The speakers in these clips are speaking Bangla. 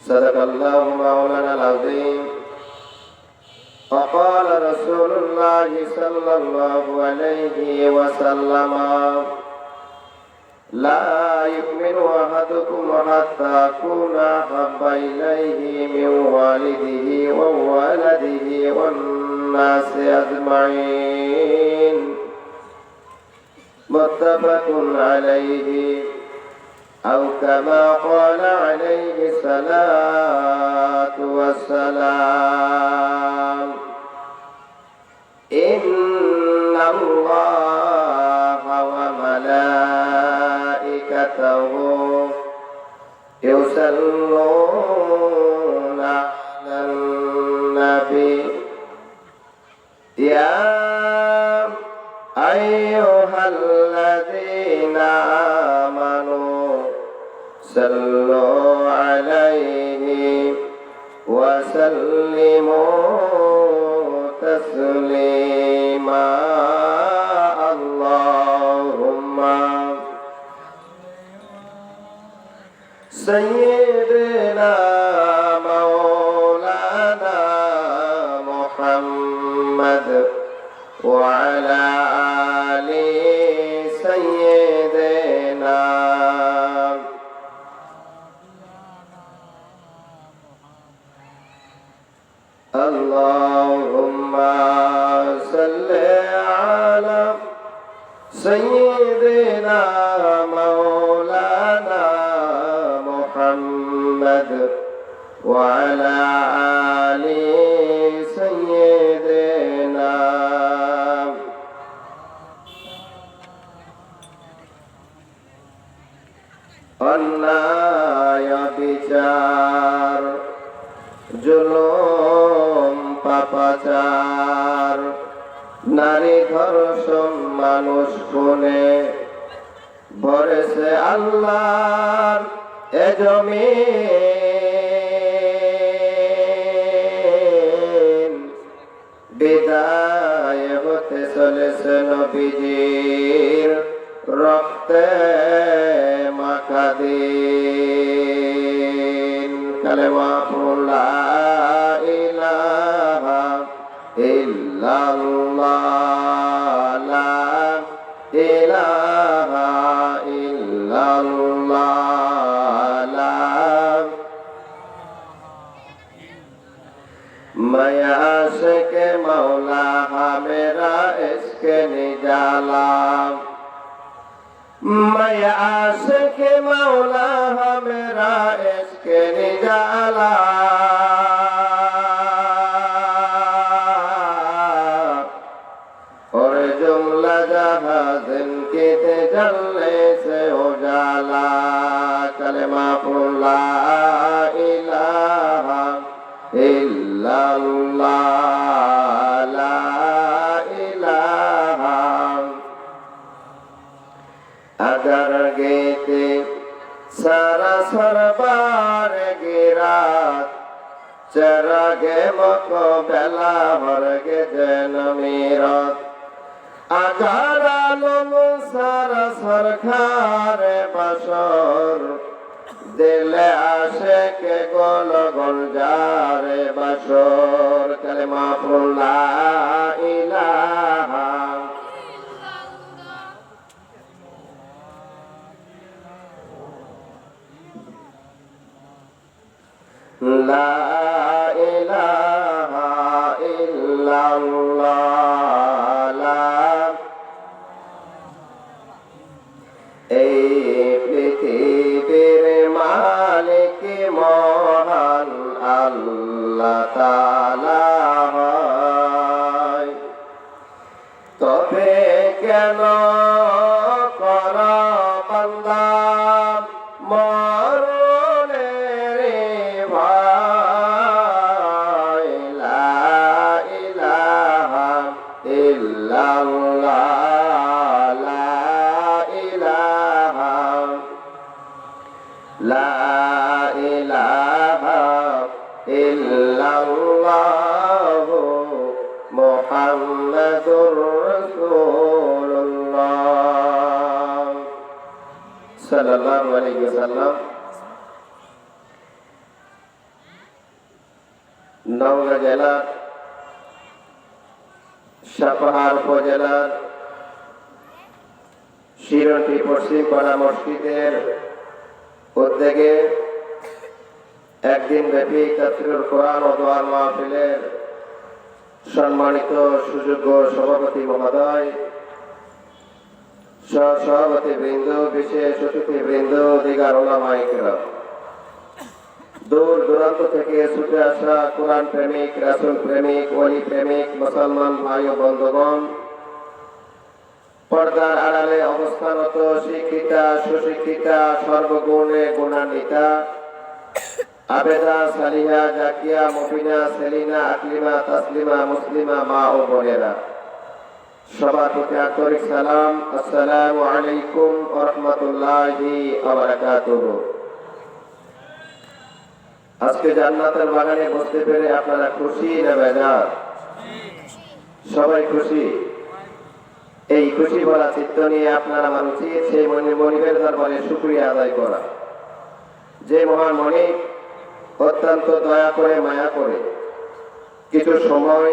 صدق الله مولانا العظيم وقال رسول الله صلى الله عليه وسلم لا يؤمن أحدكم حتى أكون أحب إليه من والده وولده والناس أجمعين متفق عليه أو كما قال عليه الصلاة والسلام إن الله وملائكته يصلون على النبي يا أيها الذين آمنوا صلوا عليه وسلموا تسليما اللهم سيدنا مولانا محمد وعلى آل سيدنا اللهم صل على سيدنا مولانا محمد وعلى آل سيدنا অন্যায় বিচার জুলুম পাপাচার নারী ধর্ষণ মানুষ খুনে ভরেছে আল্লাহর এ জমিন বিদায় হতে চলেছে নবীজির রক্তে মাখা দিন কালেমা লা ইলাহা ইল্লাল্লাহ লা ইলাহা ইল্লাল্লাহ লা मैं आशिक मौला मेरा इश्क निजाला मैं आशिक मौला मेरा इश्क निजाला और जुमला जहां जिनके जलने से उजाला कलमा ला इलाहा इल्लल्लाह ला इलाहा अगर गेते सारा सरबार गिरात चरगे मको बेला भरगे जन मीरत अगर आलम सारा सरखार बसर दिले आशे के गोल गोल जारे बसर कलमा ला इलाहा لا إله إلا الله لا এই পৃথিবীর মালিক মহান আল্লাহ তাআলা হয় তবে কেন কর বান্দা মুহাম্মাদুর রাসূলুল্লাহ সাল্লাল্লাহু আলাইহি ওয়াসাল্লাম। নওগাঁ জেলার সাপাহার উপজেলার শিরন্টি পশ্চিম পাড়া মসজিদের উদ্যোগে একদিন ব্যাপী তাফসীরুল কোরআন ও দোয়া মাহফিলের সম্মানিত সুযোগ্য সভাপতি মহোদয়, সহসভাপতি বৃন্দ, বিশেষ অতিথি বৃন্দ, দিগার ওলামায়ে কেরাম, দূর দূরান্ত থেকে ছুটে আসা কোরআন প্রেমিক, রাসূল প্রেমিক, ওলি প্রেমিক মুসলমান ভাই ও বন্ধুগণ, পর্দার আড়ালে অবস্থানরত শিক্ষিতা, সুশিক্ষিতা, সর্বগুণে গুণান্বিতা, আবেদা, সালিহা, জাকিয়া, মুফিনা, সেলিনা, আকলিমা, তাসলিমা, মুসলিমা মা ও বোনেরা, সবার প্রতি আন্তরিক সালাম। আসসালামু আলাইকুম ওয়া রাহমাতুল্লাহি ওয়া বারাকাতুহু। আজকে জান্নাতের বাগানে বসতে পেরে আপনারা খুশি না বেজার? সবাই খুশি। এই খুশি ভরা চিত্ত নিয়ে আপনারা আমার উচিত সেই মনিবের দরবারে শুকরিয়া আদায় করা, যে মহান মনিব অত্যন্ত দয়া করে মায়া করে কিছু সময়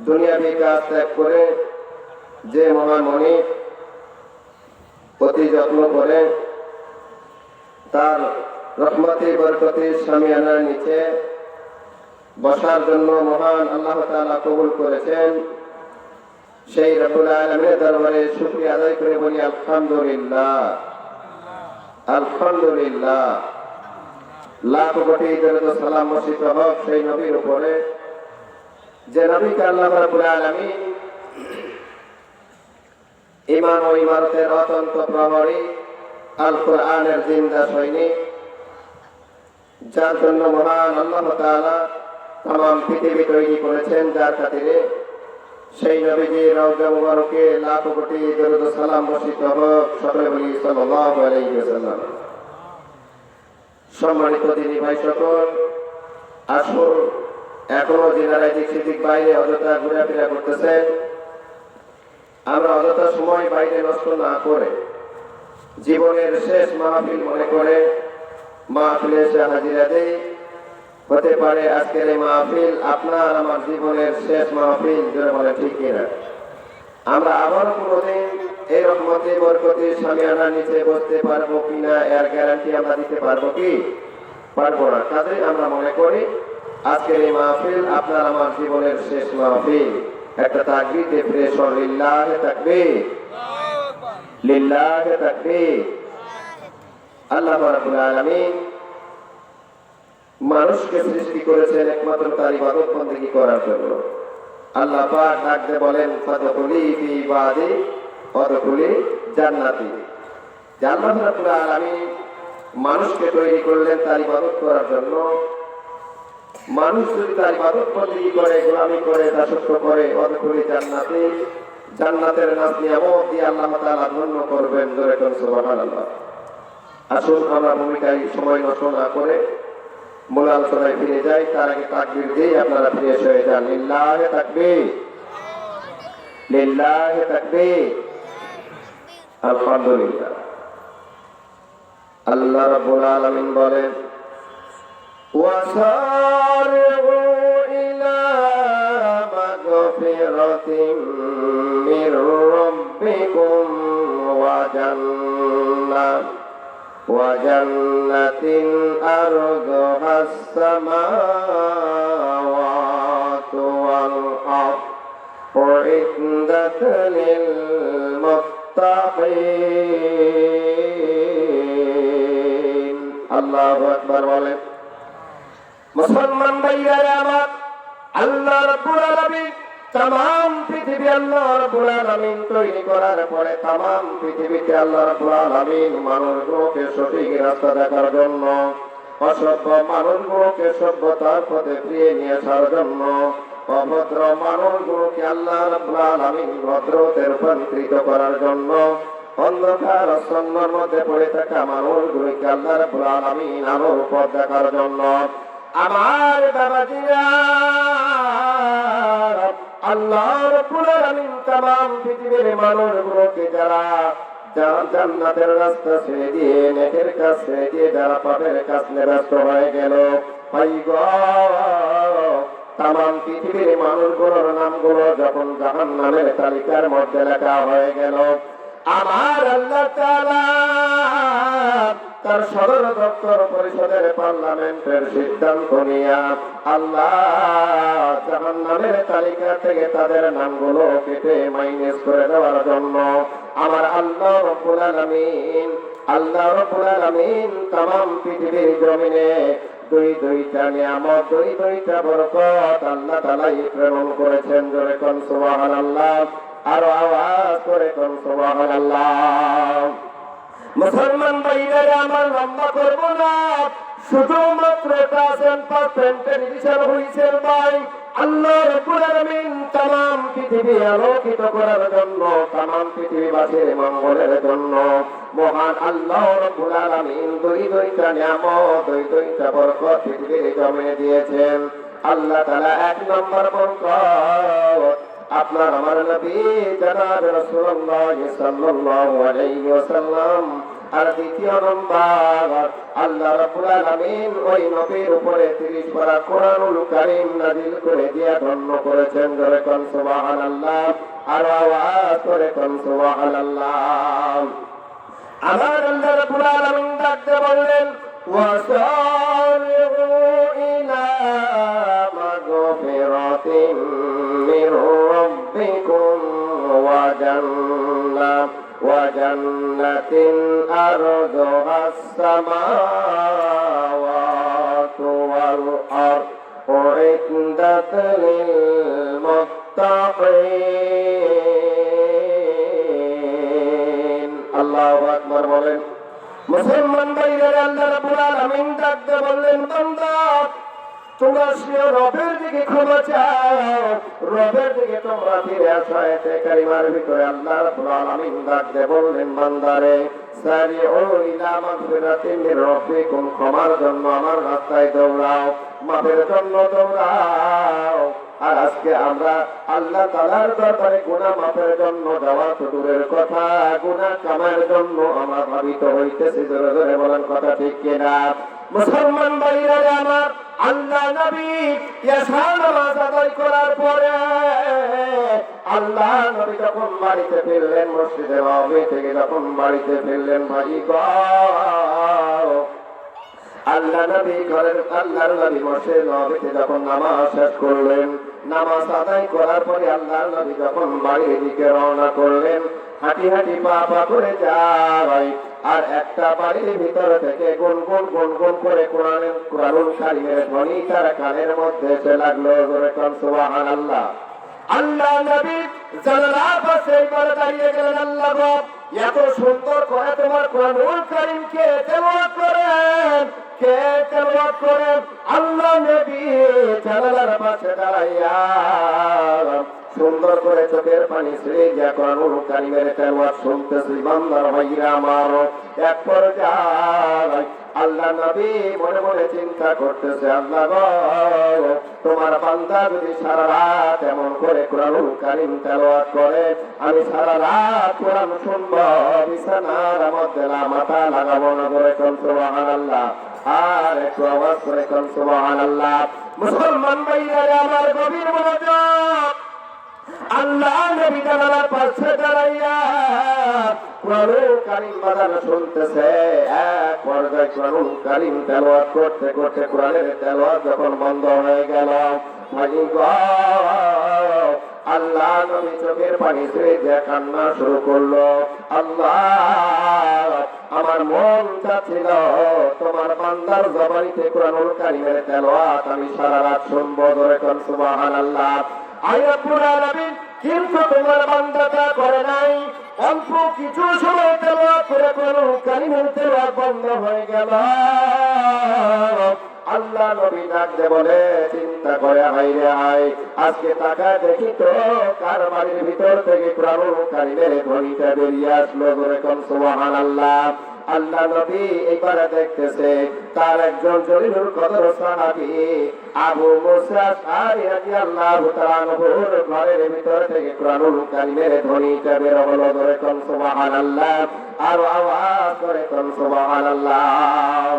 দুনিয়াবি কাজ ত্যাগ করে, যে মহান মনিব অতি যত্ন করে তার রহমতি বরকতি শামিয়ানার নিচে বসার জন্য মহান আল্লাহ তাআলা কবুল করেছেন, সেই রব্বুল আলামিনের দরবারে শুকরিয়া আদায় করে বলি আলহামদুলিল্লাহ, আলহামদুলিল্লাহ। লাখ কোটি দরুদ ও সালাম বর্ষিত হোক সেই নবীর উপরে, যে নবীকে আল্লাহ রাব্বুল আলামিন ঈমান ও ইমারতের অত্যন্ত প্রহরী, আল কোরআনের জিন্দা সৈনিক, যার জন্য মহান আল্লাহ তাআলা তামাম পৃথিবী তৈরি করেছেন, যার খাতিরে সেই নবীজির রওজা মুবারকে লাখ কোটি দরুদ ও সালাম বর্ষিত হোক। সকলে বলি সাল্লাল্লাহু আলাইহি ওয়াসাল্লাম। সম্মানিত দিনী ভাই সকল, আসুন এখনো যারা এদিক সেদিক বাইরে অযথা ঘোরাফেরা করতেছেন, আমরা অযথা সময় বাইরে নষ্ট না করে জীবনের শেষ মাহফিল মনে করে মাহফিলে এসে হাজিরা দেই। হতে পারে আজকের এই মাহফিল আপনার আমার জীবনের শেষ মাহফিল, যেটা বলে ঠিক কিনা। আমরা আবার কোনোদিন এই রহমতে বরকতে শামিয়ানার নিচে বসতে পারবো কিনা এর গ্যারান্টি আমরা দিতে পারবো কি? পারবো না। কাজেই আমরা মনে করি আজকের এই মাহফিল আপনার আমার জীবনের শেষ মাহফিল। একটা তাকবীর দিয়ে ফ্রেশ হন, লিল্লাহে তাকবীর, লিল্লাহে তাকবীর। আল্লাহ রাব্বুল আলামিন মানুষকে সৃষ্টি করেছেন একমাত্র তার ইবাদত বন্দেগী করার জন্য। আল্লাহ পাক ডাক দিয়ে বলেন, ফাদখুলি ফি ইবাদি ওয়াদখুলি জান্নাতি। আল্লাহ রাব্বুল আলামিন মানুষকে তৈরি করলেন তার ইবাদত করার জন্য। মানুষ যদি তার ইবাদত বন্দেগী করে, গোলামি করে, দাসত্ব করে, ওয়াদখুলি জান্নাতি, জান্নাতের নাজ নিয়ামত দিয়ে আল্লাহ তাআলা ধন্য করবেন। জোরে কোন সুবহানাল্লাহ। আসুন আমরা ভূমিকায় সময় নষ্ট না করে মূল আলোচনায় ফিরে যাই। তার আগে তাকবীর দিয়ে আপনারা ফ্রেশ হয়ে যান। লিল্লাহে তাকবীর, লিল্লাহে তাকবীর, আলহামদুলিল্লাহ। আল্লাহ রাব্বুল আলামিন বলেন, ওয়াসারিউ ইলা মাগফিরাতিন মির রাব্বিকুম ওয়া জান্নাত وجنة أرضها السماوات والأرض أعدت للمتقين। الله أكبر। বলেন মুসলমান ভাইরা আমার, আল্লাহ রাব্বুল আলামিন तमाम पृथ्वी अल्लाह रब्बुल आलामीन तैरी करार परे तमाम पृथिवीते अल्लाह रब्बुल आलामीन मानुषगुलोके सठिक रास्ता देखार जन्य असभ्य मानुषगुलोके सभ्यतार पथे फिरिये निये आसार जन्य अभद्र मानुषगुलोके अल्लाह रब्बुल आलामीन भद्रते रूपान्तरित करार जन्य अंधकार आच्छन्नर मध्ये पड़े थाका मानुषगुलोके अल्लाह रब्बुल आलामीन आलोर पथ देखार जन्य आमार बाबाजीरा আল্লাহ রাব্বুল আলামিন तमाम পৃথিবীর মানুষগুলোকে যারা জান্নাতের রাস্তা ছেড়ে দিয়ে নেকের কাজ ছেড়ে দিয়ে যারা পাপের কাজ নিয়ে ব্যস্ত হয়ে গেল, তাম পৃথিবীর মানুষগুলোর নামগুলো যখন জাহান্নামের তালিকার মধ্যে লেখা হয়ে গেল, আমার আল্লাহ তাআলা তার সদর দপ্তর পরিষদের পার্লামেন্টের সিদ্ধান্ত নিয়ে আল্লাহ জাহান্নামের তালিকা থেকে তাদের নামগুলো কেটে মাইনাস করে দেওয়ার জন্য আমার আল্লাহ রব্বুল আলামিন তাম পৃথিবীর জমিনে দুইটা নিয়ামত, দুইটা বরকত আল্লাহ তাআলা প্রেরণ করেছেন। জোরে কোন সুবহানাল্লাহ, আরো আওয়াজ করে কোন সুবহানাল্লাহ। মুসলমান ভাইরা আমার লম্বা করবো না, শুধুমাত্র 10% রিভিশন হয়েছে ভাই। আল্লাহ রাব্বুল আলামিন তাম পৃথিবী আলোকিত করার জন্য, তাম পৃথিবীবাসীর মঙ্গলের জন্য মহান আল্লাহ রাব্বুল আলামিন দুইটা নিয়ামত, দুইটা বরকত পৃথিবীর জমিনে দিয়েছেন। আল্লাহ তাআলা 1 নম্বর বরকত আপনার আমার নবী জনাব রাসূলুল্লাহ সাল্লাল্লাহু আলাইহি ওয়াসাল্লাম, আর 2 নম্বর আল্লাহ রাব্বুল আলামিন ওই নবীর উপরে 30 পারা কোরআনুল কারীম নাযিল করে দিয়ে ধন্য করেছেন। জোরে কোন সুবহানাল্লাহ, আর আওয়াজ করে কোন সুবহানাল্লাহ। আমার আল্লাহ রাব্বুল আলামিন ডাকতে বললেন, ওয়াসারিউ ইলা মাগফিরাতিন মির রাব্বিকুম ওয়া জান্নাতিন আরদুহাস সামাওয়াতু ওয়াল আরদ উইদ্দাত লিল মুত্তাকিন। আল্লাহু আকবার বলেন। মুসলমান ভাইরা আল্লাহ রাব্বুল আলামিন ডাকতে বললেন, বান্দা তোমরা রবের দিকে ক্ষমা চাও, রবের দিকে তোমরা ফিরে আসো। এতে কারিমার ভিতরে আল্লাহ রাব্বুল আলামিন ডাকতে বললেন, বান্দারে সারিউ ইলা মাগফিরাতিন মির রাব্বিকুম, ক্ষমার জন্য আমার রাস্তায় দৌড়াও, মাফের জন্য দৌড়াও। আর আজকে আমরা আল্লাহ তাআলার দরবারে গুনাহ মাফের জন্য যাওয়া তো দূরের কথা, গুনাহ কামার জন্য আমরা ভাবিত হইতেছি। জোরে জোরে বলেন কথা ঠিক কিনা? মুসলমান ভাইরা আমার, আল্লাহ নবী ইয়াশা নামাজ আদায় করার পরে আল্লাহ নবী যখন বাড়িতে ফিরলেন, মসজিদে নববী থেকে যখন বাড়িতে ফিরলেন, ভাই গো আল্লাহ নবী আল্লাহর নবী মসজিদে নববীতে যখন নামাজ শেষ করলেন, নামাজ আদায় করার পরে আল্লাহর নবী যখন বাড়ির দিকে রওনা করলেন, হাঁটি হাঁটি পা পা করে যায়। আর একটা বাড়ির ভিতর থেকে গুনগুন গুনগুন করে কোরআনুল কারীমের ধ্বনি তার কানের মধ্যে এসে লাগলো। জোরে কোন সুবহানাল্লাহ। আল্লাহ নবী জানালার পাশে করে দাঁড়িয়ে গেলেন, আল্লাহ গো এত সুন্দর করে তোমার কোরআনুল কারীমকে তেলাওয়াত করেন, কে তেলাওয়াত করেন? আল্লাহ নবী জানালার পাশে দাঁড়াইয়া সুন্দর করে চোখের পানি ছেড়ে যা কোরআনুল কারীমের তেলাওয়াত শুনতেছি। বান্দার ভাইরা আমার, এক পর্যায়ে আল্লাহ নবী মনে মনে চিন্তা করতেছে, আল্লাহ গো তোমার বান্দা যদি সারা রাত এমন করে কোরআনুল কারীম তেলাওয়াত করে, আমি সারা রাত কোরআন শুনবো, বিছানার মধ্যে মাথা লাগাবো না। করে কোন সুবহানাল্লাহ, আর একটু আওয়াজ করে কোন সুবহানাল্লাহ। মুসলমান ভাইরা আমার, গভীর মনোযোগ। আল্লাহ নবী জানালার পাশে দাঁড়াইয়া কোরআনুল কারীম বাজানো শুনতেছে। এক পর্যায়ে কোরআনুল কারীম তেলাওয়াত করতে করতে কোরআনের তেলাওয়াত যখন বন্ধ হয়ে গেল, আল্লাহ নবী চোখের পানি ছেড়ে দিয়ে কান্না শুরু করলো। আল্লাহ, আমার মন চাচ্ছিল তোমার বান্দার জবানিতে কোরআনুল কারীমের তেলাওয়াত আমি সারা রাত শুনবো। জোরে কোন সুবহানাল্লাহ। আয়াতুল আলামিন কিন্তু তোমার বান্দা তা করে নাই। অল্প কিছু সময় তেলাওয়াত করে কোরআনুল কারীমের তেলাওয়াত বন্ধ হয়ে গেল। আল্লাহ নবী ডাকতে বলে, চিন্তা করে হাইরে হাই, আজকে তাকায় দেখি তো কার বাড়ির ভিতর থেকে কোরআনুল কারীমের ধ্বনিটা বেরিয়ে আসলো। জোরে কোন সুবহানাল্লাহ। আল্লাহ নবী এইবারে দেখতেছে তার একজন জলিলুল কদর সাহাবী আবু মুসা আশআরী রাদিয়াল্লাহু তাআলা আনহুর ঘরের ভিতর থেকে কোরআনুল কারীমের ধ্বনিটা বের হলো। জোরে কোন সুবহানাল্লাহ, আর আওয়াজ করে কোন সুবহানাল্লাহ।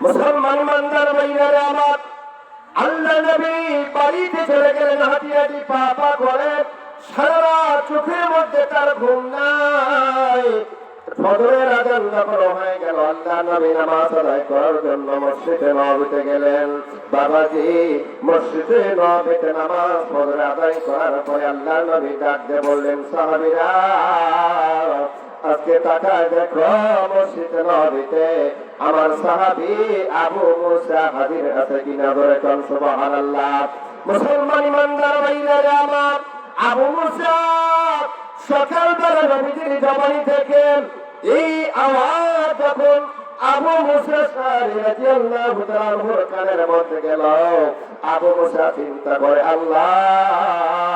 মুসলমান ইমানদার ভাইরা আমার, আল্লাহ নবী বাড়িতে চলে গেলেন হাঁটি হাঁটি পা পা করে, সারা চোখের মধ্যে তার ঘুম নাই। ফজরের আযান যখন হয়ে গেল, আল্লাহ নবী নামাজ আদায় করার জন্য মসজিদে নববীতে গেলেন। বাবাজি, মসজিদে নববীতে নামাজ ফজর আদায় করার পরে আল্লাহ নবী ডাক দিয়ে বললেন, সাহাবীরা আজকে তাকায় দেখো, মসজিদে নববীতে আমার সাহাবী আবু মুসা হাজির আছে কিনা, ধরে কোন সুবহানাল্লাহ। মুসলমান ইমানদার ভাইরা আমার, আবু মুসা সকালবেলা নবীজির জবানি থেকে এই আওয়াজ যখন আবু মুসা রাদিয়াল্লাহু তাআলা আনহুর কানের মধ্যে গেল, আবু মুসা চিন্তা করে, আল্লাহ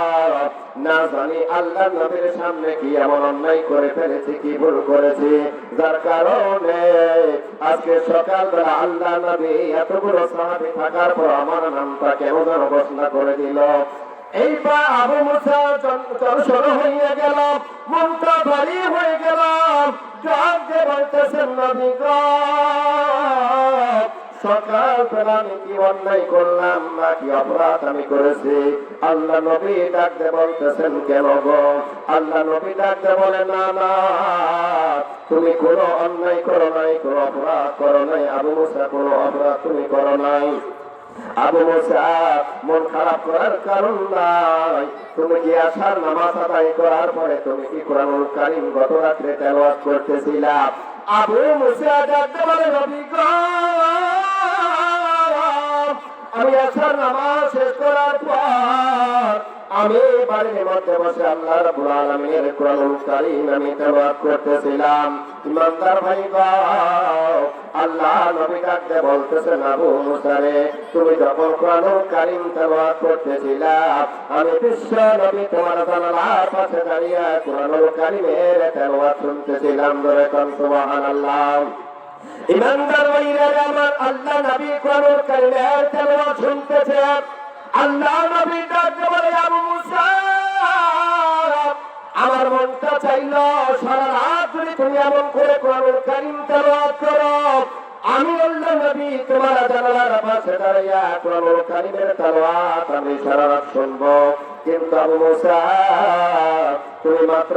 না জানি আল্লাহ নবীর সামনে কি এমন অন্যায় করে ফেলেছি, কি ভুল করেছি, যার কারণে আজকে সকালবেলা আল্লাহ নবী এতগুলো সাহাবী থাকার পর আমার নামটা কেন যেন ঘোষণা করে দিল। এইবার আবু মুসা চঞ্চল হয়ে গেল, মনটা ভারী হয়ে গেল, ডাক দিয়ে বলতেছেন, নবী গো, সকালবেলা আমি কি অন্যায় করলাম, না কি অপরাধ আমি করেছি? আল্লাহ নবী ডাক দিয়ে বলতেছেন, কেন গো? আল্লাহ নবী ডাক দিয়ে বলে, না না, তুমি কোনো অন্যায় করো নাই, কোনো অপরাধ করো নাই আবু মুসা, কোনো অপরাধ তুমি করো নাই। আবু মুসা, মন খারাপ করার কারণ নাই, তুমি কি আসার নামাজ আদায় করার পরে তুমি কি কোরআনুল কারীম গত রাত্রে তেলাওয়াত করতেছিলা? আবু মুসা ডাকতে বলে, নবী গো, আমি আসার নামাজ শেষ করার পর আমি বাড়ির মধ্যে বসে আল্লাহ রাব্বুল আলামিনের কোরআনুল কারীম আমি তেলাওয়াত করতেছিলাম। ইমানদার ভাই গো, আল্লাহ নবী ডাকতে বলতেছেন, আবু মুসা রে, তুমি যখন কোরআনুল কারীম তেলাওয়াত করতেছিলা, আমি বিশ্ব নবী তোমার জানালার পাশে দাঁড়িয়ে কোরআনুল কারীমের তেলাওয়াত শুনতেছিলাম। ধরে কোন সুবহানাল্লাহ। ইমানদার ভাইরা আমার, আল্লাহ নবী কোরআনুল কারীমের তেলাওয়াত শুনতেছেন। আল্লাহ নবী ডাকতে বলে, আবু মুসা, আমার মনটা চাইল সারা রাত ধরে তুমি এমন করে কোরআনুল কারীম তেলাওয়াত করো, আমি আল্লাহ নবী তোমার জানালার পাশে দাঁড়িয়ে কোরআনুল কারীমের তেলাওয়াত আমি সারা রাত শুনবো। কিন্তু আবু মুসা, তুমি মাত্র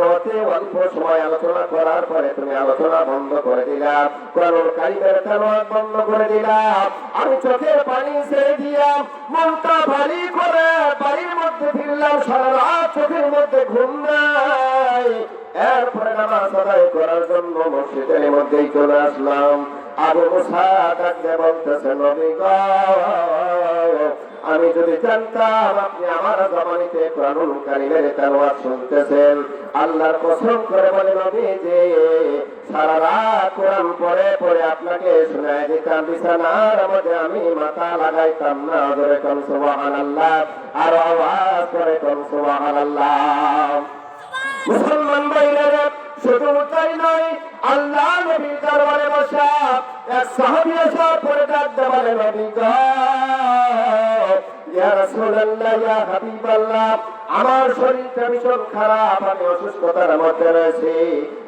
অল্প সময় আলোচনা করার পরে তুমি আলোচনা বন্ধ করে দিলা, কোরআনুল কারীমের তেলাওয়াত বন্ধ করে দিলা। আমি চোখের পানি ছেড়ে দিয়া মনটা ভারী করে বাড়ির মধ্যে ফিরলাম, সারা রাত চোখের মধ্যে ঘুম নাই। এরপরে নামাজ আদায় করার জন্য মসজিদের মধ্যেই চলে আসলাম। আবু মুসা ডাকতে বলতেছে, নবী গো, আমি যদি জানতাম আপনি আমার জবানিতে কোরআনুল কারীমের তেলাওয়াত শুনতেছেন, আল্লাহর কসম করে বলে নবী যে সারা রাত কোরআন পড়ে পড়ে আপনাকে শোনায় দিতাম, বিছানার মধ্যে আমি মাথা লাগাইতাম না। ধরে কোন সুবহানাল্লাহ, আর আওয়াজ করে কোন সুবহানাল্লাহ। মুসলমান ভাইরা, শুধু তাই নয়, আল্লাহ নবীর দরবারে বসা এক সাহাবী এসে পড়ে ডাকতে বলে, নবী গো, ইয়া রাসূলুল্লাহ, ইয়া হাবিবাল্লাহ, আমার শরীরটা ভীষণ খারাপ, আমি অসুস্থতার মধ্যে রয়েছি,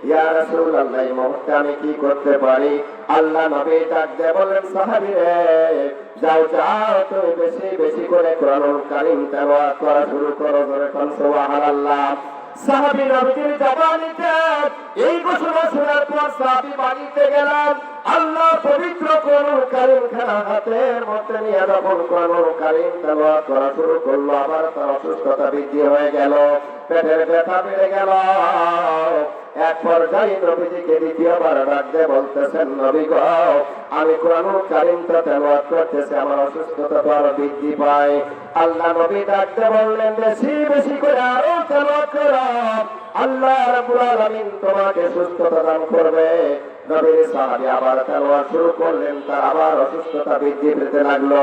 ইয়া রাসূলুল্লাহ, এই মুহূর্তে আমি কি করতে পারি? আল্লাহ নবী ডাকতে বলেন, সাহাবী রে, যাও যাও, তুমি বেশি বেশি করে কোরআনুল কারীম তেলাওয়াত করা শুরু করো। ধরে কোন সুবহানাল্লাহ। সাহাবী নবীর জবানিতে এই ঘোষণা শোনার পর সাহাবী বাড়িতে গেলেন। আল্লাহ পবিত্র কোরআনুল কারীম খানা হাতের মধ্যে নিয়ে যখন কোরআনুল কারীম তেলাওয়াত করা শুরু করলো, আবার তার অসুস্থতা বৃদ্ধি হয়ে গেল, পেটের ব্যথা বেড়ে গেল। এক পর্যায়ে নবীজিকে দ্বিতীয়বার ডাকতে বলতেছেন, নবী গো, আমি কোরআনুল কারীমটা তেলাওয়াত করতেছি, আমার অসুস্থতা তো আরো বৃদ্ধি পায়। আল্লাহ নবী ডাকতে বললেন, বেশি বেশি করে আরো তেলাওয়াত করো, আল্লাহ রাব্বুল আলামিন তোমাকে সুস্থতা দান করবে। নবীর সাহাবী আবার তেলাওয়াত শুরু করলেন, তার আবার অসুস্থতা বৃদ্ধি পেতে লাগলো।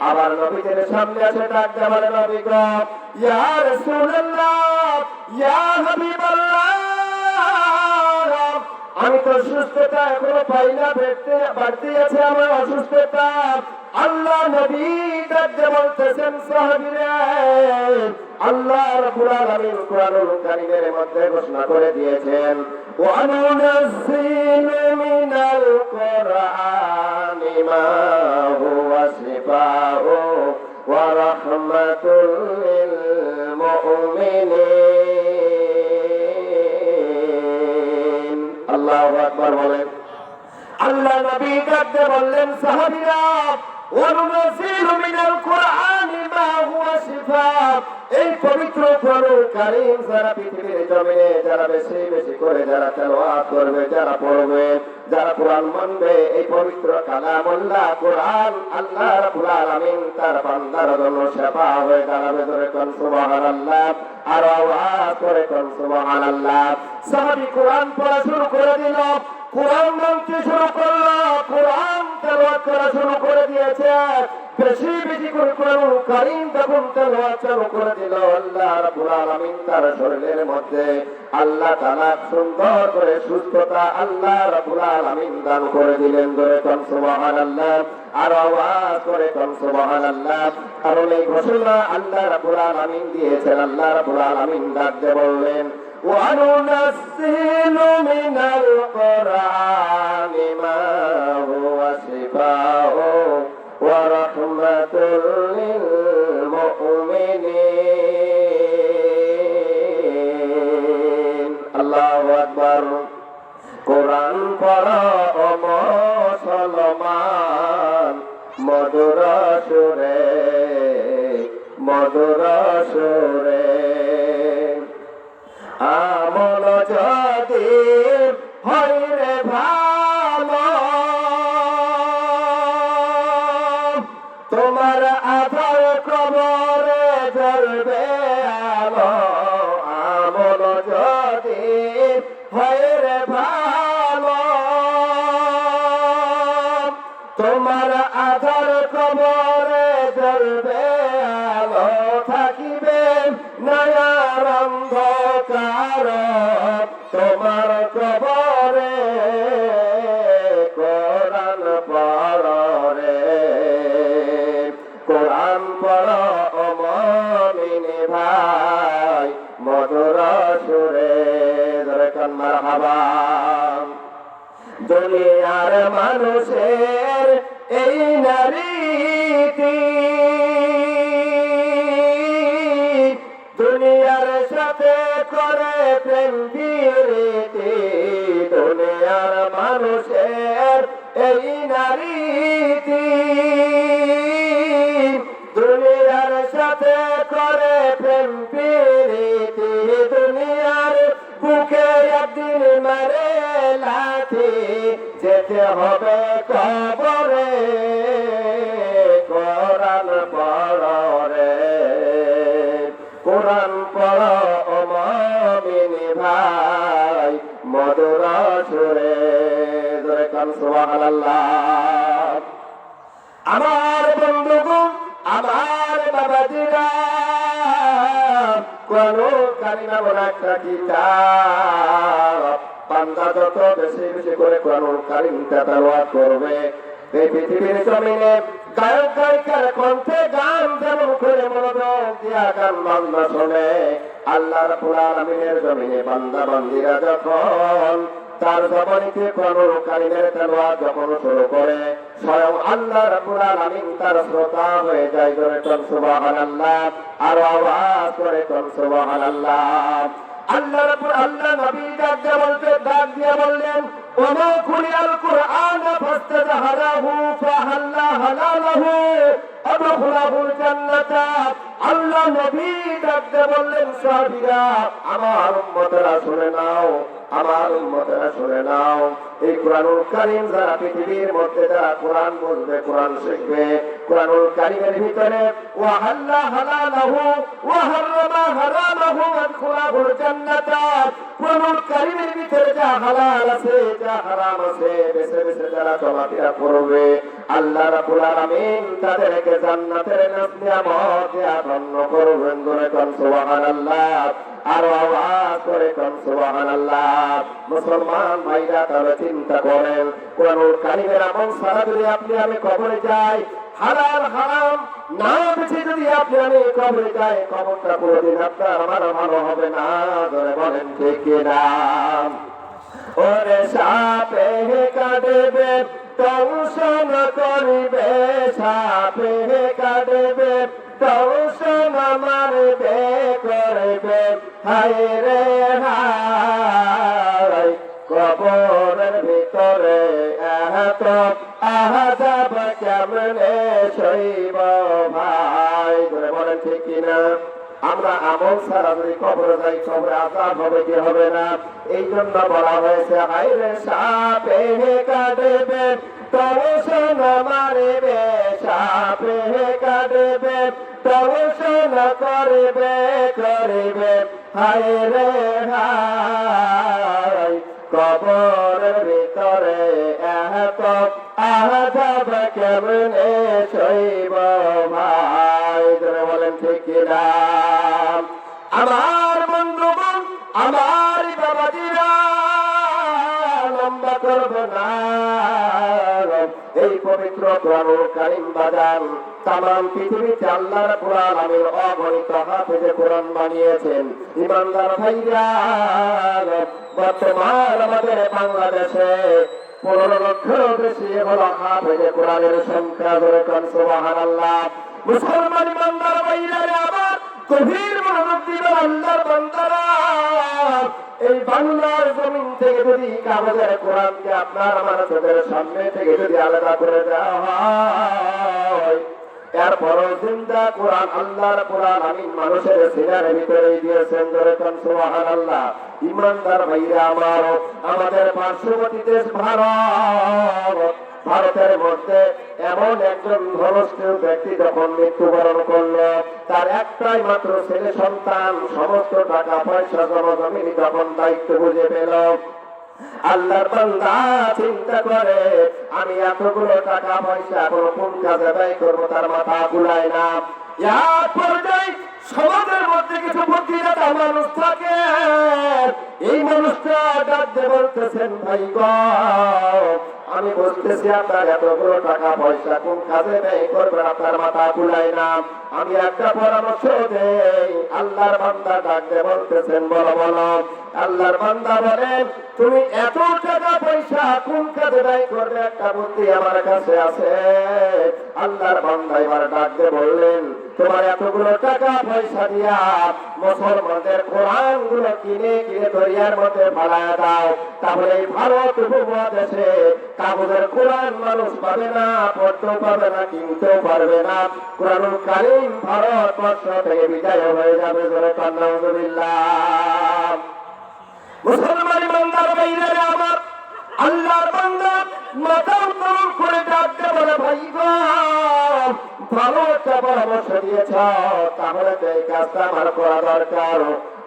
আবার নবীদের সামনে এসে ডাকতে বলে, নবী গো, ইয়া রাসূলুল্লাহ, ইয়া হাবিবাল্লাহ, আমি তো সুস্থতা এখনো পাই না, বাড়তে আছে আমার অসুস্থতা। আল্লাহ নবী ডাকতে বলতেছেন, সাহাবীরা, আল্লাহ রাব্বুল আলামিন কোরআনুল কারীমের মধ্যে ঘোষণা করে দিয়েছেন ওয়া নুনাজ্জিলু মিনাল কুরআনি মা হুয়া শিফাউ ওয়া রাহমাতুল লিল মুমিনিন। আল্লাহু আকবার বলেন। আল্লাহ নবী কাঁদতে বললেন সাহাবীরা ওয়ানুনাজিলু মিনাল কুরআনি মা হুয়া শিফা। এই পবিত্র কোরআনুল কারীম যারা পৃথিবীর জমিনে যারা বেশি বেশি করে যারা তেলাওয়াত করবে যারা পড়বে যারা কোরআন মানবে এই পবিত্র কালামুল্লাহ কোরআন আল্লাহ রাব্বুল আলামিন তার বান্দার জন্য শিফা হয়ে দাঁড়াবে। ধরে কোন সুবহানাল্লাহ আর আওয়াজ করে কোন সুবহানাল্লাহ। সাহাবী কোরআন পড়া শুরু করে দিল, কোরআন মানতে শুরু করলো, কোরআন তেলাওয়াত করা শুরু করে দিয়েছে। বেশি বেশি করে কোরআনুল কারীম যখন তেলাওয়াত শুরু করে দিল আল্লাহ রাব্বুল আলামিন তার শরীরের মধ্যে আল্লাহ তাআলা সুন্দর করে সুস্থতা আল্লাহ রাব্বুল আলামিন দান করে দিলেন। ধরে কোন সুবহানাল্লাহ আর আওয়াজ করে কোন সুবহানাল্লাহ। কারণ এই ঘোষণা আল্লাহ রাব্বুল আলামিন দিয়েছেন। আল্লাহ রাব্বুল আলামিন ডাক দিয়ে বললেন وَنُنَزِّلُ مِنَ الْقُرْآنِ مَا هُوَ شِفَاءٌ وَرَحْمَةٌ لِّلْمُؤْمِنِينَ। আল্লাহু আকবার। কোরআন পড়ো ও মুসলমান মধুর সুরে মধুর সুরে। আমল যদি হয় রে ভালো তোমার আধার কবরে জ্বলবে আলো। আমল যদি হয় রে ভালো তোমার আধার কবরে জ্বলবে আলো। থাকিবে নয়ার অন্ধকার তোমার কবরে কোরআন পড়ো রে কোরআন পড়ো ও মুমিন ভাই মধুর সুরে। ধরে কোন মারহাবা। দুনিয়ার মানুষের এই নারীতি দুনিয়ার সাথে করে প্রেম প্রীতি। দুনিয়ার মানুষের এই নারীতি দুনিয়ার সাথে করে প্রেম প্রীতি। দুনিয়ার বুকে একদিন মারে লাথি যেতে হবে কবরে কোরআন পড়ো রে কোরআন পড়ো ও মুমিন ভাই মধুর সুরে। ধরে কোন সুবহানাল্লাহ। আমার বন্ধুগণ আমার বাবাজিরা কোরআনুল কারীম এমন একটা কিতাব বান্দা যত বেশি বেশি করে কোরআনুল কারীম তেলাওয়াত করবে এই পৃথিবীর জমিনে গায়ক গায়িকার কণ্ঠে গান যেমন করে মনোযোগ দিয়া গান বান্দা শোনে আল্লাহ রাব্বুল আলামিনের জমিনে বান্দা বান্দিরা যখন তার জবানিতে কোরআনুল কারীমের তেলাওয়াত যখন শুরু করে স্বয়ং আল্লাহ রাব্বুল আলামিন তার শ্রোতা হয়ে যায়। ধরে কোন সুবহানাল্লাহ আর আওয়াজ করে কোন সুবহানাল্লাহ। আল্লাহ রাব্বুল আল্লাহ নবী ডাক দিয়ে বললেন ওমা কুরিয়াল কুরআন ফাস্তাজহারাহু ফাহাল্লা হালালাহু আদখুলাহুল জান্নাতা। আল্লাহ নবী ডাক দিয়ে বললেন সাহাবীরা আমার উম্মতেরা শুনে নাও আমার উম্মতেরা শুনে নাও। এই কোরআনুল কারীম যারা পৃথিবীর মধ্যে যারা কোরআন বুঝবে কোরআন শিখবে কোরআনুল কারীমের ভিতরে ওয়াহাল্লা হালালাহু ওয়া হারামা হারামাহু আদখুলাহুল জান্নাতা। কোরআনুল কারীমের ভিতরে যা হালাল আছে যা হারাম আছে বেছে বেছে যারা চলাফেরা করবে আল্লাহ রাব্বুল আলামিন তাদেরকে জান্নাতের নিয়ামত দিয়া ধন্য করবেন। ধরে কোন সুবহানাল্লাহ আর আওয়াজ করে কোন সুবহানাল্লাহ। মুসলমান ভাইরা তাহলে চিন্তা করেন কোরআনুল কারীমের আমল ছাড়া যদি আপনি আমি কবরে যাই হালাল হারাম না বেঁচে যদি আপনি আমি কবরে যাই, কবরটা কোনোদিন আপনার আমার ভালো হবে না। ধরে বলেন ঠিক কিনা? ওরে সাপে কাটবে দংশন করিবে, সাপে কাটবে দংশন মারবে করবে, হায় রে হায় কবরের ভিতরে এত আযাব কেমনে সইব ভাই? ধরে বলেন ঠিক কিনা? আমরা আমল ছাড়া যদি কবরে যাই, কবরে আযাব হবে কি হবে না? এই জন্য বলা হয়েছে হায়রে সাপে কাটবে দংশন মারবে, সাপে কাটবে দংশন করবে করবে, হায়রে হায় কবরের ভিতরে এত আযাব কেমনে সইব ভাই? ধরে বলেন ঠিক কিনা? আমার বন্ধুগণ, আমার বাবাজিরা, লম্বা করব না, এই পবিত্র কোরআনুল কারীম বাজান তামাম পৃথিবীতে আল্লাহ রাব্বুল আলামিন অগণিত হাফেজে কোরআন বানিয়েছেন। ইমানদার ভাইরা, বর্তমান আমাদের বাংলাদেশে 15 লক্ষেরও বেশি হলো হাফেজে কোরআনের সংখ্যা। ধরে কোন সুবহানাল্লাহ। মুসলমান ইমানদার ভাইরা আমার গভীর মনোযোগ দিবেন আল্লাহর বান্দারা। এই বাংলার জমিন থেকে যদি কাগজের কোরআনকে আপনার আমার চোখের সামনে থেকে যদি আলাদা করে দেওয়া হয়, এরপরও জিন্দা কোরআন আল্লাহর কোরআন আমি মানুষের সিনার ভিতরে দিয়েছেন। ধরে কোন সুবহানাল্লাহ। ইমানদার ভাইরা আমার, আমাদের পার্শ্ববর্তী দেশ ভারত, ভারতের মধ্যে এমন একজন ধনস্থীয় ব্যক্তি যখন মৃত্যুবরণ করলো, তার একটাই মাত্র ছেলে সন্তান সমস্ত টাকা পয়সা জমি যখন দায়িত্ব বুঝে পেল, আল্লাহর বান্দা চিন্তা করে আমি এতগুলো টাকা পয়সা কোনো কোন কাজে ব্যয় করবো, তার মাথা কুলায় না। এক পর্যায়ে সমাজের মধ্যে কিছু বুদ্ধিদাতা মানুষ থাকে, এই মানুষটা ডাকতে বলতেছেন ভাই গো, আমি বুঝতেছি আপনার এতগুলো টাকা পয়সা কোন কাজে ব্যয় করবেন, আপনার মাথা কুলায় না। আমি একটা পরামর্শ দেই। আল্লাহর বান্দা ডাকতে বলতেছেন বলো বলো। আল্লাহর বান্দা বলেন তুমি এত টাকা পয়সা কোন কাজে ব্যয় করবে, একটা বুদ্ধি আমার কাছে আছে। আল্লাহর বান্দা এবার ডাকতে বললেন তোমার এতগুলো টাকা পয়সা দিয়া মুসলমানদের কোরআন গুলো কিনে কিনে দরিয়ার মধ্যে ফালায় দাও, তাহলে এই ভারত উপমহাদেশে কাগজের কোরআন মানুষ পাবে না, পড়তেও পাবে না, কিনতেও পারবে না। কোরআনুল কারীম ভারতবর্ষ থেকে বিদায় হয়ে যাবে। জোরে কান নাউযুবিল্লাহ। মুসলমান ইমানদার ভাইরা আমার, আল্লাহর বান্দা মাথা উত্তোলন করে ডাকতে বলে ভাই গো, ভালো একটা পরামর্শ দিয়েছ, তাহলে তো এই কাজটা আমার করা দরকার।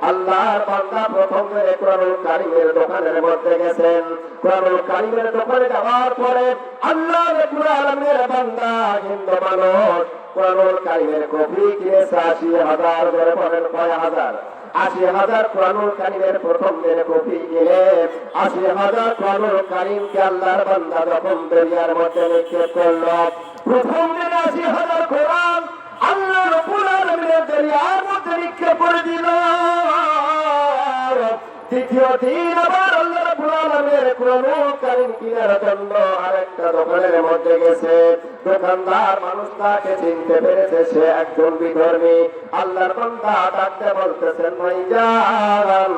আল্লাহর বান্দা প্রথম করে কোরআনুল কারীমের দোকানের মধ্যে গেছেন। কোরআনুল কারীমের দোকানে যাওয়ার পরে আল্লাহ রাব্বুল আলামিনের বান্দা হিন্দু মানুষ কোরআনুল কারীমের কপি কিনেছে 80,000। ধরে বলেন কয় হাজার? 80,000 কোরআনুল কারীমের প্রথম দিনে কপি কিনে 80,000 কোরআনুল কারীমকে আল্লাহর বান্দা যখন দরিয়ার মধ্যে নিক্ষেপ করলো, প্রথম দিনে 80,000 কোরআন আল্লাহ রাব্বুল আলামিনের দরিয়ার মধ্যে নিক্ষেপ করে দিল। দ্বিতীয় দিন আবার আল্লাহ রাব্বুল আলামিনের কোরআনুল কারীম কেনার জন্য আরেকটা দোকানের মধ্যে গেছে। দোকানদার মানুষ তাকে চিনতে পেরেছে, সে একজন বিধর্মী। আল্লাহর বান্দা ডাকতে বলতেছেন ভাইজান,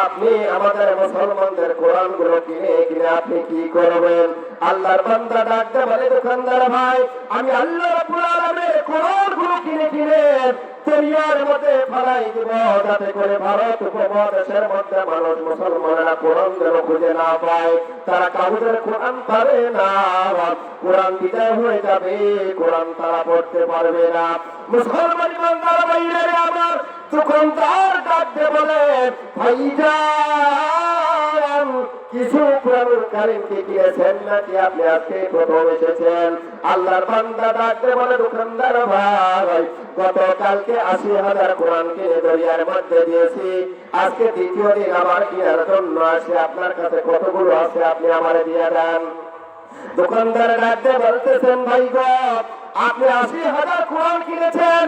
আপনি আমাদের মুসলমানদের কোরআন গুলো কিনে কিনে আপনি কি করবেন? আল্লাহর বান্দা ডাকতে বলে দোকানদার ভাই, আমি আল্লাহ রাব্বুল আলামিনের কোরআন গুলো কিনে কিনে দরিয়ার মধ্যে ফেলাই দিব, যাতে করে ভারত উপমহাদেশের মধ্যে মানুষ মুসলমানেরা কোরআন যেন খুঁজে না পায়, তারা কাগজের কোরআন পারে না, কোরআন বিদায় হয়ে যাবে, কোরআন তারা পড়তে পারবে না। মুসলমান ইমানদার ভাইরা আমার, দোকানদার ডাকতে বলে ভাইজান, কিছু কোরআনুল কারীমকে কিনেছেন নাকি আপনি আজকে প্রথম এসেছেন? আল্লাহর বান্দা ডাকতে বলে দোকানদার ভাই, গতকালকে 80,000 কোরআন কিনে দরিয়ার মধ্যে দিয়েছি, আজকে দ্বিতীয় দিন আমার কেনার জন্য আসে, আপনার কাছে কতগুলো আছে আপনি আমারে দিয়ে দেন। দোকানদার ডাকতে বলতেছেন, ভাই গো আপনি ৮০,০০০ কোরআন কিনেছেন,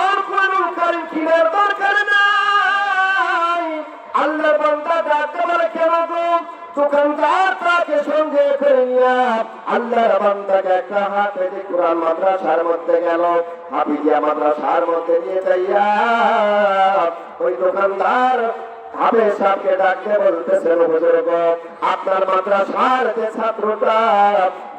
আর কোরআনুল কারীম কেনার দরকার নাই। আল্লাহর বান্দা ডাকতে বলে, কেন গো? দোকানদার তাকে সঙ্গে করে নিয়ে আল্লাহর বান্দাকে একটা হাফেজি কোরআন মাদ্রাসার মধ্যে গেল, হাফিজিয়া মাদ্রাসার মধ্যে নিয়ে যাইয়া ওই দোকানদার হাফেজ সাহেবকে ডাকতে বলতেছেন, হুজুর গো আপনার মাদ্রাসার যে ছাত্রটা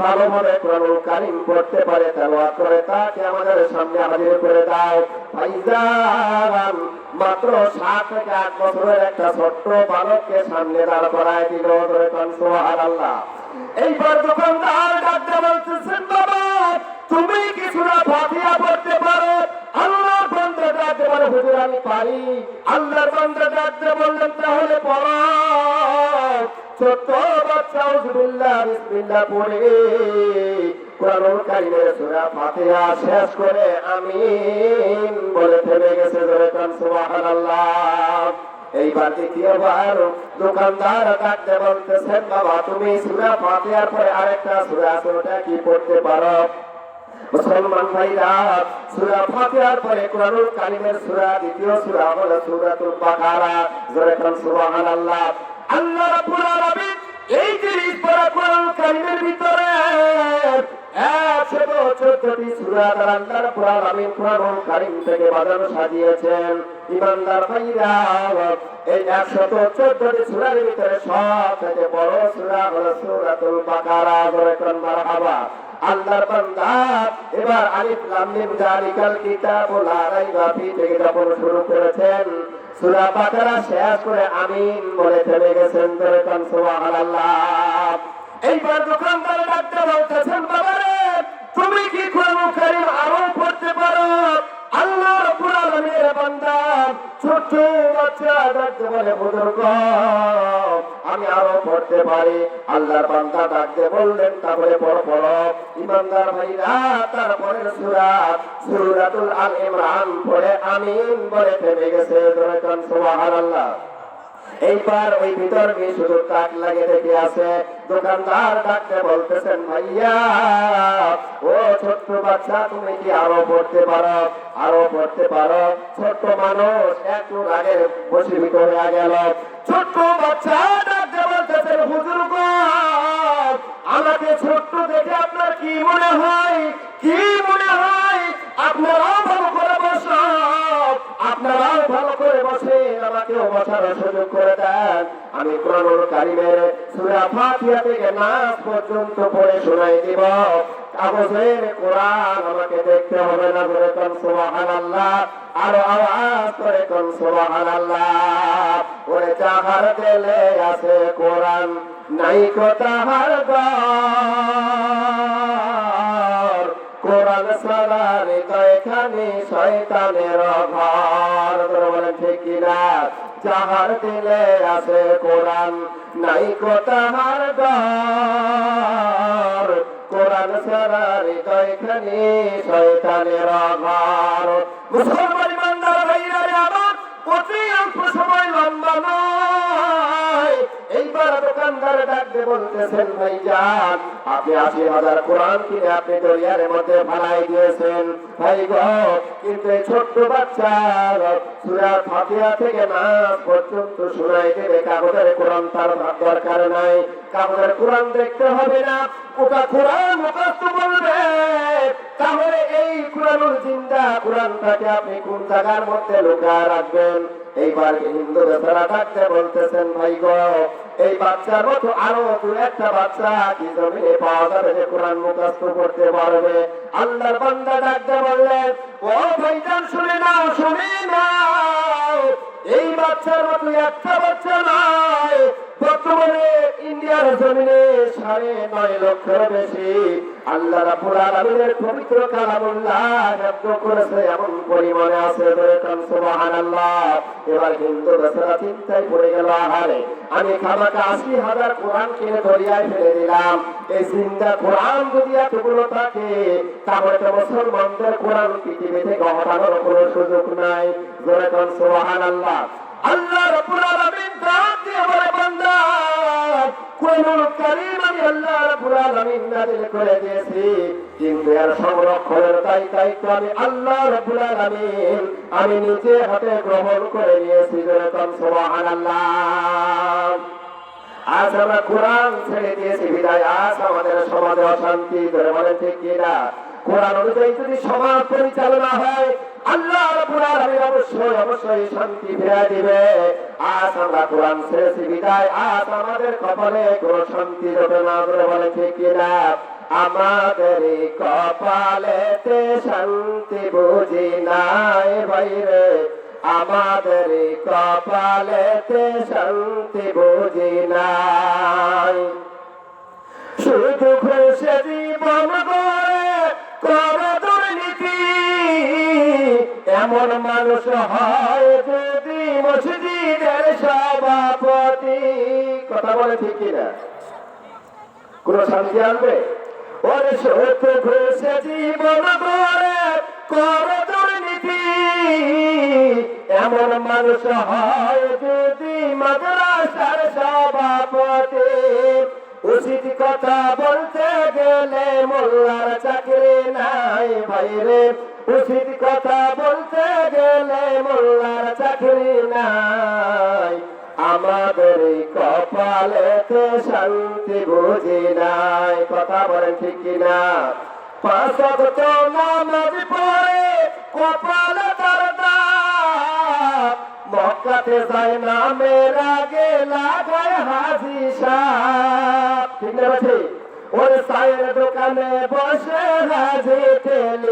ভালোভাবে কোরআনুল কারীম পড়তে পারে, তেলাওয়াত করে, তাকে আমাদের সামনে হাজির করে দাও। ভাইজান মাত্র 7 থেকে 8 বছরের একটা ছোট্ট বালককে সামনে দাঁড় করায় দিল। সুবহানাল্লাহ। এইবার দোকানদার ডাকতে বলতেছেন, বাবা তুমি কি সূরা ফাতিহা পড়তে পারো? আল্লাহর বান্দা ডাকতে বলে, হুজুর আমি পারি। আল্লাহর বান্দা ডাকতে বললেন, তাহলে পড়ো। ছোট্ট বাচ্চা আউযুবিল্লাহ বিসমিল্লাহ পড়ে কোরআনুল কারীমের সূরা ফাতিহা শেষ করে আমিন বলে থেমে গেছে। জোরে কোন সুবহানাল্লাহ। এইবার দ্বিতীয়বার দোকানদার ডাকতে বলতেছেন, বাবা তুমি সূরা ফাতিহার পরে আরেকটা সূরা আছে, ওটা কি পড়তে পারো? মুসলমান ভাইরা, সূরা ফাতিহার পরে কোরআনুল কারীমের সূরা দ্বিতীয় সূরা হলো সূরাতুল বাকারা। জোরে কোন সুবহানাল্লাহ। আল্লাহ রাব্বুল আলামিন এই 30 পারা কোরআনুল কারীমের ভিতরে 114টি সূরা দ্বারা আল্লাহ রাব্বুল আলামিন কোরআনুল কারীম থেকে বাজানো সাজিয়েছেন। ইমানদার ভাইরা, এই 114টি সূরার ভিতরে সবথেকে বড় সূরা হলো সূরাতুল বাকারা। জোরে কোন মারহাবা। আল্লাহর বান্দা এবার আলিফ লাম মিম যালিকাল কিতাবু লা রাইবা ফি থেকে যখন শুরু করেছেন, সূরা বাকারা শেষ করে আমিন বলে থেমে গেছেন। জোরে কোন সুবহানাল্লাহ। এইবার দোকানদার ডাকতে বলতেছেন, বাবা রে তুমি কি কোরআনুল কারীম আরো পড়তে পারো? আল্লাহ রাব্বুল আলামিনের বান্দা ছোট বাচ্চা ডাকতে বলে, হুজুর গো আমি আরো পড়তে পারি। আল্লাহর বান্দা ডাকতে বললেন, তাহলে পড়ো। ইমানদার ভাইরা, তারপরের সূরা সূরাতুল আল ইমরান পড়ে আমিন বলে থেমে গেছে। জোরে কোন সুবহানাল্লাহ। এইবার ওই বিতর্কে শুধু তাক লাগে দেখে আছে। দোকানদার ডাকতে বলতেছেন, ভাইয়া ও ছোট্ট বাচ্চা তুমি কি আরো পড়তে পারো? আরো পড়তে পারো। ছোট্ট মানুষ একটু আগে বশীভূত হয়ে গেল। ছোট্ট বাচ্চা ডাকতে বলতেছেন, হুজুর গো আমাকে ছোট্ট দেখে আপনার কি মনে হয়? কি মনে হয়? আপনারাও ভালো করে বসো, আপনারাও ভালো করে বসে আমাকেও বসার সুযোগ করে দেন। আমি কোরআনুল কারীমের সূরা ফাতিহা থেকে নাস পর্যন্ত পড়ে শোনাই দিব। কাগজের কোরআন আমাকে দেখতে হবে না। জোরে কোন সুবহানাল্লাহ। আরো আওয়াজ করে কোন সুবহানাল্লাহ। ওরে যাহার দিলে আছে কোরআন নাই কো তাহার ঘর, কোরআন ছাড়া হৃদয়খানি শয়তানের ঘর। বলেন ঠিক কিনা? যাহার দিলে আছে কোরআন নাই কো তাহার ঘর, কোরআন ছাড়া হৃদয়খানি শয়তানের ঘর। মুসলমান ইমানদার ভাইরা আমার অতি অল্প সময় লম্বা নয়। এইবার দোকানদার ডাকতে বলতেছেন, ভাইজান আপনি 80,000 কোরআন কিনে আপনি দরিয়ার মধ্যে ফালাই দিয়েছেন। ভাই গো কিন্তু এই ছোট্ট বাচ্চা সূরা ফাতিহা থেকে নাস পর্যন্ত শোনাই দেবে। কাগজের কোরআন তার দরকার নাই। কাগজের কোরআন দেখতে হবে না, ওটা কোরআন মুখস্থ বলবে। তাহলে এই কোরআনুল জিন্দা কোরআনটাকে আপনি কোন জায়গার মধ্যে লুকায় রাখবেন? এইবার হিন্দু বেচারা ডাকতে বলতেছেন, ভাই গো এই বাচ্চার মতো আরো 2-1টা বাচ্চা কি জমিনে পাওয়া যাবে যে কোরআন মুখস্থ করতে পারবে? আল্লাহর বান্দা ডাকতে বললেন, ও ভাইজান শুনে নাও, শুনে নাও, এই বাচ্চার মতো একটা বাচ্চা নাই। বর্তমানে ইন্ডিয়ার জমিনে 9.5 লক্ষের বেশি আল্লাহ রাব্বুল আলামিনের পবিত্র কালামুল্লাহ হিফজ করেছে, এমন পরিমাণে আছে। জোরে কোন সুবহানাল্লাহ। এবার হিন্দু বেচারা চিন্তায় পড়ে গেল, আহারে আমি খামাকা 80,000 কোরআন কিনে দরিয়ায় ফেলে দিলাম। এই জিন্দা কোরআন যদি এতগুলো থাকে তাহলে তো মুসলমানদের কোরআন পৃথিবী থেকে হটানোর কোনো সুযোগ নাই। জোরে কোন সুবহানাল্লাহ। আল্লাহ রাব্বুল আলামিন ডাক দিয়ে বলে, বান্দা কোরআনুল কারীম আমি আল্লাহ রাব্বুল আলামিন নাযিল করে দিয়েছি, কিন্তু এর সংরক্ষণের দায়িত্ব আমি আল্লাহ রাব্বুল আলামিন আমি নিজে হাতে গ্রহণ করে নিয়েছি। যেরকম সুবহানাল্লাহ। আজ আমরা কোরআন ছেড়ে দিয়েছি বিদায় আজ আমাদের সমাজে অশান্তি, ধরে বলেন ঠিক কিনা? কোরআন অনুযায়ী যদি সমাজ পরিচালনা হয়, আল্লাহ রাব্বুল আলামিন অবশ্যই শান্তি ফিরিয়ে দিবে। আজ আমরা কোরআন ছেড়েছি বিদায় আজ আমাদের কপালে কোনো শান্তি জোটে না, ধরে বলেন ঠিক কিনা? আমাদের কপালেতে শান্তি বুঝি নাই বাইরে, আমাদের কপালেতে শান্তি বুঝি নাই। শুধু খুশি জীবন করে দুর্নীতি, এমন মানুষ হয় যদি মসজিদের সভাপতি। কথা বলে ঠিক কিনা? কোন শান্তি আনবে? ওরে শুধু খুশি জীবন করে দুর্নীতি, এমন মানুষ হয় যদি মাদ্রাসার সভাপতি। উচিত কথা বলতে গেলে মোল্লার চাকরি নাই ভাইরে, উচিত কথা বলতে গেলে মোল্লার চাকরি নাই। আমাদের কপালেতে শান্তি বুঝি নাই। কথা বলেন ঠিক কিনা? 5 ওয়াক্ত নামাজ পড়ে কপালে তার দাগ, মক্কাতে যায় না মেরা লাগায় হাজি সাহেব। ঠিক না? ওর চায়ের দোকানে বসে হাজি ঠেলি